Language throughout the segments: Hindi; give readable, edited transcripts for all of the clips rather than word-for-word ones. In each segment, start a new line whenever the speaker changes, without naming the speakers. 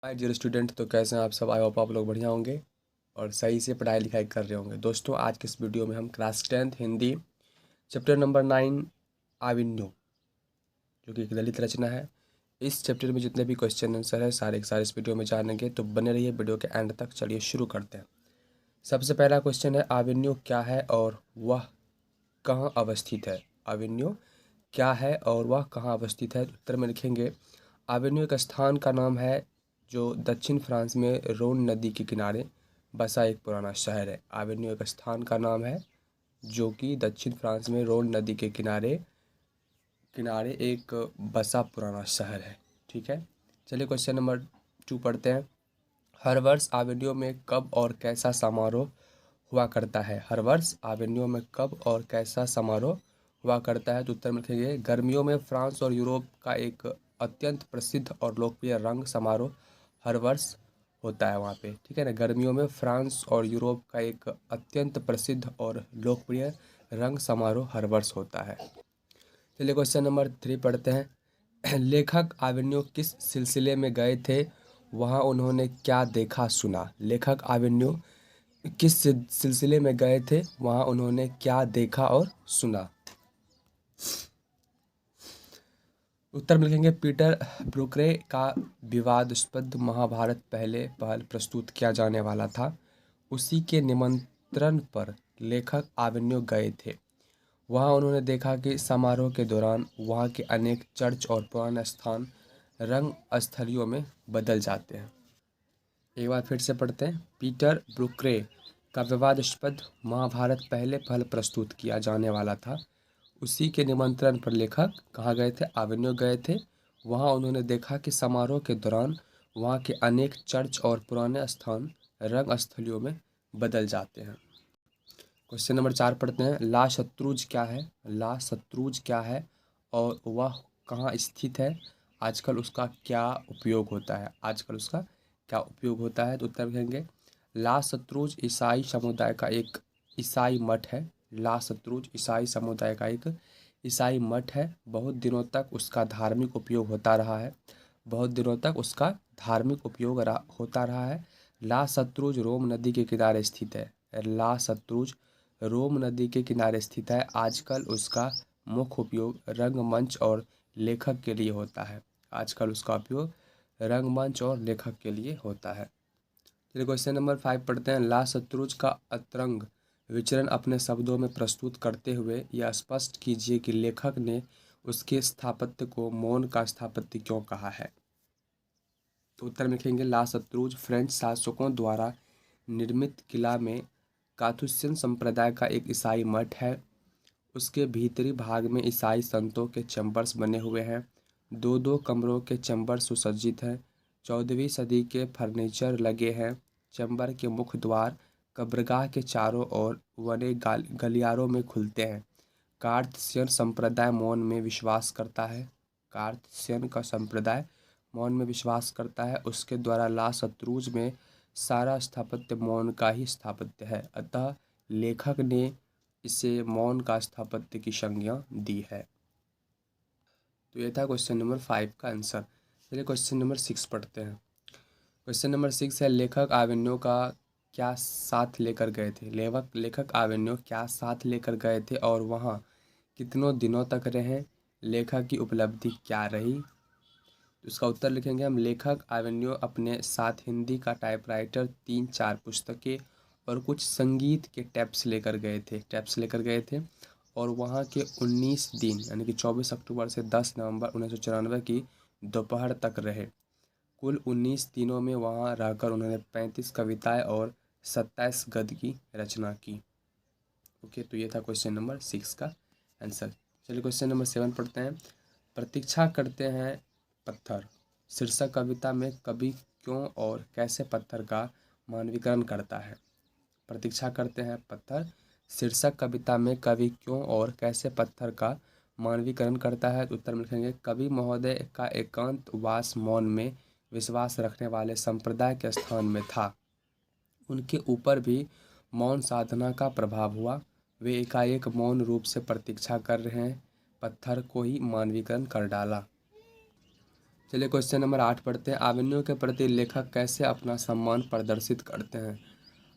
हाय डियर स्टूडेंट, तो कैसे हैं आप सब। आई होप आप लोग बढ़िया होंगे और सही से पढ़ाई लिखाई कर रहे होंगे। दोस्तों, आज के इस वीडियो में हम class 10th Hindi chapter number 9 आविन्यो, जो कि एक ललित रचना है, इस चैप्टर में जितने भी क्वेश्चन आंसर है सारे के सारे इस वीडियो में जानेंगे। तो बने रहिए वीडियो के एंड तक। चलिए शुरू करते हैं। सबसे पहला क्वेश्चन है, आविन्यो क्या है और वह कहाँ अवस्थित है। आविन्यो क्या है और वह कहाँ अवस्थित है। उत्तर में लिखेंगे, आविन्यो एक स्थान का नाम है जो दक्षिण फ्रांस में रोन नदी के किनारे बसा एक पुराना शहर है। आविन्यो एक स्थान का नाम है जो कि दक्षिण फ्रांस में रोन नदी के किनारे किनारे एक बसा पुराना शहर है। ठीक है, चलिए क्वेश्चन नंबर 2 पढ़ते हैं। हर वर्ष आविन्यो में कब और कैसा समारोह हुआ करता है। हर वर्ष आविन्यो में कब और कैसा समारोह हुआ करता है। तो उत्तर में लिखेंगे, गर्मियों में फ्रांस और यूरोप का एक अत्यंत प्रसिद्ध और लोकप्रिय रंग समारोह हर वर्ष होता है वहाँ पे। ठीक है ना, गर्मियों में फ्रांस और यूरोप का एक अत्यंत प्रसिद्ध और लोकप्रिय रंग समारोह हर वर्ष होता है। चलिए क्वेश्चन नंबर 3 पढ़ते हैं। लेखक आविन्यो किस सिलसिले में गए थे, वहाँ उन्होंने क्या देखा सुना। लेखक आविन्यो किस सिलसिले में गए थे, वहाँ उन्होंने क्या देखा और सुना। उत्तर में लिखेंगे, पीटर ब्रुकरे का विवादास्पद महाभारत पहल प्रस्तुत किया जाने वाला था। उसी के निमंत्रण पर लेखक आविन्यो गए थे। वहाँ उन्होंने देखा कि समारोह के दौरान वहाँ के अनेक चर्च और पुराने स्थान रंग स्थलियों में बदल जाते हैं। एक बार फिर से पढ़ते हैं। पीटर ब्रुकरे का विवादास्पद महाभारत पहल प्रस्तुत किया जाने वाला था। उसी के निमंत्रण पर लेखक कहाँ गए थे, आविन्यो गए थे। वहाँ उन्होंने देखा कि समारोह के दौरान वहाँ के अनेक चर्च और पुराने स्थान रंग स्थलियों में बदल जाते हैं। क्वेश्चन नंबर 4 पढ़ते हैं। ला शत्रुज क्या है। ला शत्रुज क्या है और वह कहाँ स्थित है। आजकल उसका क्या उपयोग होता है। आजकल उसका क्या उपयोग होता है। तो उत्तर लिखेंगे, ला शत्रुज ईसाई समुदाय का एक ईसाई मठ है। ला शत्रुज ईसाई समुदाय का एक ईसाई मठ है। बहुत दिनों तक उसका धार्मिक उपयोग होता रहा है। बहुत दिनों तक उसका धार्मिक उपयोग होता रहा है। ला शत्रुज रोम नदी के किनारे स्थित है। ला शत्रुज रोम नदी के किनारे स्थित है। आजकल उसका मुख्य उपयोग रंगमंच और लेखक के लिए होता है। आजकल उसका उपयोग रंगमंच और लेखक के लिए होता है। चलिए क्वेश्चन नंबर 5 पढ़ते हैं। ला शत्रुज का अतरंग विचरण अपने शब्दों में प्रस्तुत करते हुए यह स्पष्ट कीजिए कि लेखक ने उसके स्थापत्य को मौन का स्थापत्य क्यों कहा है। तो उत्तर में लिखेंगे, ला शत्रुज फ्रेंच शासकों द्वारा निर्मित किला में काथुसियन संप्रदाय का एक ईसाई मठ है। उसके भीतरी भाग में ईसाई संतों के चैम्बर्स बने हुए हैं। दो दो कमरों के चैम्बर सुसज्जित हैं। 14वीं सदी के फर्नीचर लगे हैं। चैम्बर के मुख्य द्वार कब्रगाह के चारों ओर बने गलियारों में खुलते हैं। कार्तसियन संप्रदाय मौन में विश्वास करता है। कार्तसियन का संप्रदाय मौन में विश्वास करता है। उसके द्वारा ला शत्रुज में सारा स्थापत्य मौन का ही स्थापत्य है। अतः लेखक ने इसे मौन का स्थापत्य की संज्ञा दी है। तो ये था क्वेश्चन नंबर 5 का आंसर। चलिए क्वेश्चन नंबर 6 पढ़ते हैं। क्वेश्चन नंबर 6 है, लेखक आविन्यो का क्या साथ लेकर गए थे। लेखक आविन्यो क्या साथ लेकर गए थे और वहाँ कितनों दिनों तक रहे। लेखक की उपलब्धि क्या रही। तो इसका उत्तर लिखेंगे हम, लेखक आविन्यो अपने साथ हिंदी का टाइपराइटर, 3-4 पुस्तकें और कुछ संगीत के टेप्स लेकर गए थे और वहाँ के 19 दिन यानी कि 24 अक्टूबर से 10 नवंबर 1994 की दोपहर तक रहे। कुल 19 दिनों में वहाँ रहकर उन्होंने 35 कविताएं और 27 गद्य की रचना की। ओके, तो ये था क्वेश्चन नंबर 6 का आंसर। चलिए क्वेश्चन नंबर 7 पढ़ते हैं। प्रतीक्षा करते हैं पत्थर शीर्षक कविता में कवि क्यों और कैसे पत्थर का मानवीकरण करता है। प्रतीक्षा करते हैं पत्थर शीर्षक कविता में कवि क्यों और कैसे पत्थर का मानवीकरण करता है। तो उत्तर में लिखेंगे, कवि महोदय का एकांत वास मौन में विश्वास रखने वाले संप्रदाय के स्थान में था। उनके ऊपर भी मौन साधना का प्रभाव हुआ। वे एकाएक मौन रूप से प्रतीक्षा कर रहे हैं, पत्थर को ही मानवीकरण कर डाला। चलिए क्वेश्चन नंबर 8 पढ़ते हैं। आवन्यों के प्रति लेखक कैसे अपना सम्मान प्रदर्शित करते हैं?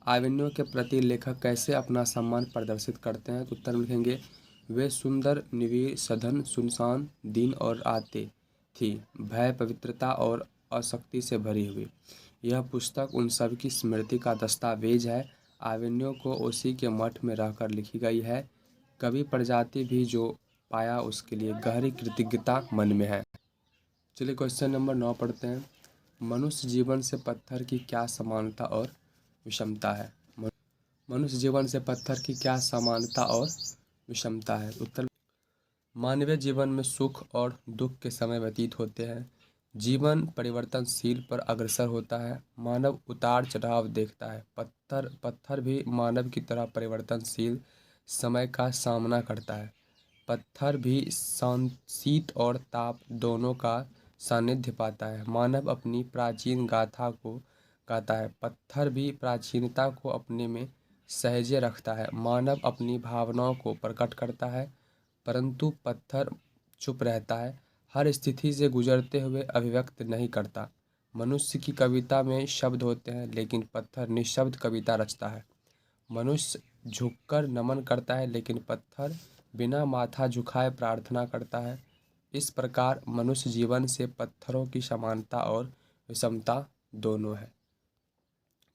आवन्यों के प्रति लेखक कैसे अपना सम्मान प्रदर्शित करते हैं? तो उत्तर में लिखेंगे, वे सुंदर निविड़ सघन सुनसान दिन और आते थी, भय पवित्रता और आसक्ति से भरी हुई। यह पुस्तक उन सब की स्मृति का दस्तावेज है। आवन्यों को उसी के मठ में रहकर लिखी गई है। कवि प्रजाति भी जो पाया उसके लिए गहरी कृतज्ञता मन में है। चलिए क्वेश्चन नंबर 9 पढ़ते हैं। मनुष्य जीवन से पत्थर की क्या समानता और विषमता है? मनुष्य जीवन से पत्थर की क्या समानता और विषमता है? उत्तर, मानवीय जीवन में सुख और दुख के समय व्यतीत होते हैं। जीवन परिवर्तनशील पर अग्रसर होता है। मानव उतार चढ़ाव देखता है। पत्थर भी मानव की तरह परिवर्तनशील समय का सामना करता है। पत्थर भी शीत और ताप दोनों का सानिध्य पाता है। मानव अपनी प्राचीन गाथा को गाता है। पत्थर भी प्राचीनता को अपने में सहेजे रखता है। मानव अपनी भावनाओं को प्रकट करता है, परंतु पत्थर चुप रहता है, हर स्थिति से गुजरते हुए अभिव्यक्त नहीं करता। मनुष्य की कविता में शब्द होते हैं, लेकिन पत्थर निःशब्द कविता रचता है। मनुष्य झुककर नमन करता है, लेकिन पत्थर बिना माथा झुकाए प्रार्थना करता है। इस प्रकार मनुष्य जीवन से पत्थरों की समानता और विषमता दोनों है।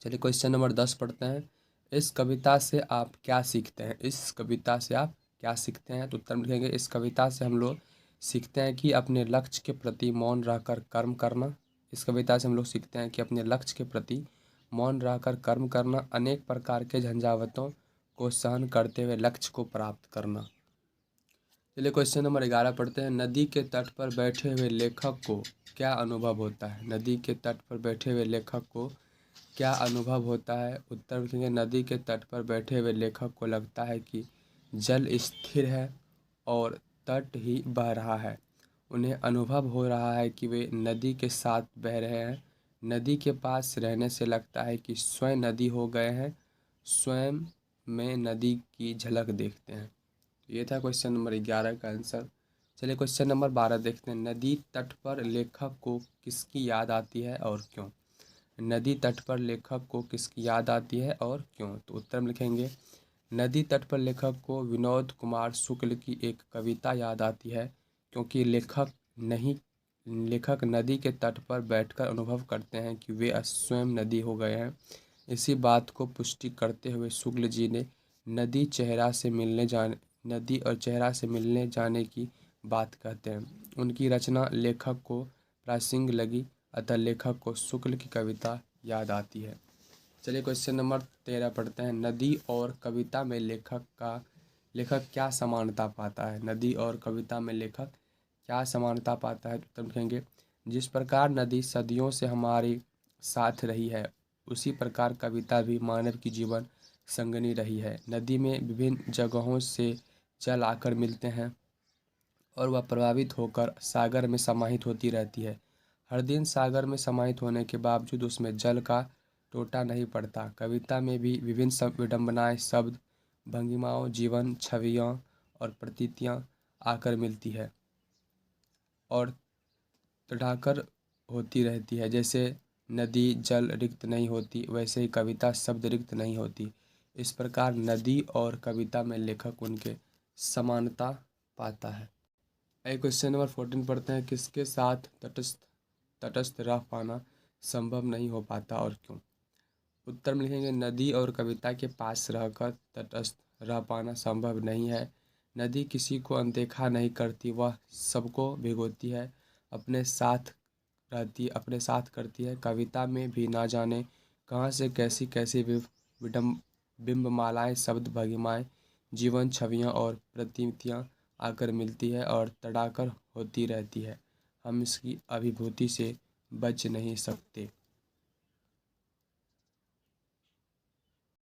चलिए क्वेश्चन नंबर 10 पढ़ते हैं। इस कविता से आप क्या सीखते हैं? इस कविता से आप क्या सीखते हैं? तो उत्तर में लिखेंगे, इस कविता से हम लोग सीखते हैं कि अपने लक्ष्य के प्रति मौन रहकर कर्म करना। इस कविता से हम लोग सीखते हैं कि अपने लक्ष्य के प्रति मौन रहकर कर्म करना, अनेक प्रकार के झंझावतों को सहन करते हुए लक्ष्य को प्राप्त करना। चलिए क्वेश्चन नंबर 11 पढ़ते हैं। नदी के तट पर बैठे हुए लेखक को क्या अनुभव होता है? नदी के तट पर बैठे हुए लेखक को क्या अनुभव होता है? उत्तर लिखेंगे, नदी के तट पर बैठे हुए लेखक को लगता है कि जल स्थिर है और तट ही बह रहा है। उन्हें अनुभव हो रहा है कि वे नदी के साथ बह रहे हैं। नदी के पास रहने से लगता है कि स्वयं नदी हो गए हैं, स्वयं में नदी की झलक देखते हैं। ये था क्वेश्चन नंबर 11 का आंसर। चलिए क्वेश्चन नंबर 12 देखते हैं। नदी तट पर लेखक को किसकी याद आती है और क्यों? नदी तट पर लेखक को किसकी याद आती है और क्यों? तो उत्तर में लिखेंगे, नदी तट पर लेखक को विनोद कुमार शुक्ल की एक कविता याद आती है, क्योंकि लेखक नदी के तट पर बैठकर अनुभव करते हैं कि वे स्वयं नदी हो गए हैं। इसी बात को पुष्टि करते हुए शुक्ल जी ने नदी और चेहरा से मिलने जाने की बात कहते हैं। उनकी रचना लेखक को प्रासंगिक लगी, अतः लेखक को शुक्ल की कविता याद आती है। चलिए क्वेश्चन नंबर 13 पढ़ते हैं। नदी और कविता में लेखक क्या समानता पाता है? नदी और कविता में लेखक क्या समानता पाता है? तो लिखेंगे, जिस प्रकार नदी सदियों से हमारे साथ रही है, उसी प्रकार कविता भी मानव की जीवन संगनी रही है। नदी में विभिन्न जगहों से जल आकर मिलते हैं और वह प्रभावित होकर सागर में समाहित होती रहती है। हर दिन सागर में समाहित होने के बावजूद उसमें जल का टोटा नहीं पड़ता। कविता में भी विभिन्न विडंबनाएं, शब्द, भंगिमाओं, जीवन छवियाँ और प्रतीतियाँ आकर मिलती है और तड़ाकर होती रहती है। जैसे नदी जल रिक्त नहीं होती, वैसे ही कविता शब्द रिक्त नहीं होती। इस प्रकार नदी और कविता में लेखक उनके समानता पाता है। क्वेश्चन नंबर 14 पढ़ते हैं। किसके साथ तटस्थ रह पाना संभव नहीं हो पाता और क्यों? उत्तर में लिखेंगे, नदी और कविता के पास रहकर तटस्थ रह पाना संभव नहीं है। नदी किसी को अनदेखा नहीं करती, वह सबको भिगोती है, अपने साथ करती है। कविता में भी ना जाने कहाँ से कैसी कैसी बिंबमालाएँ, शब्द भंगिमाएँ, जीवन छवियाँ और प्रतीतियाँ आकर मिलती है और तड़ाकर होती रहती है। हम इसकी अभिभूति से बच नहीं सकते।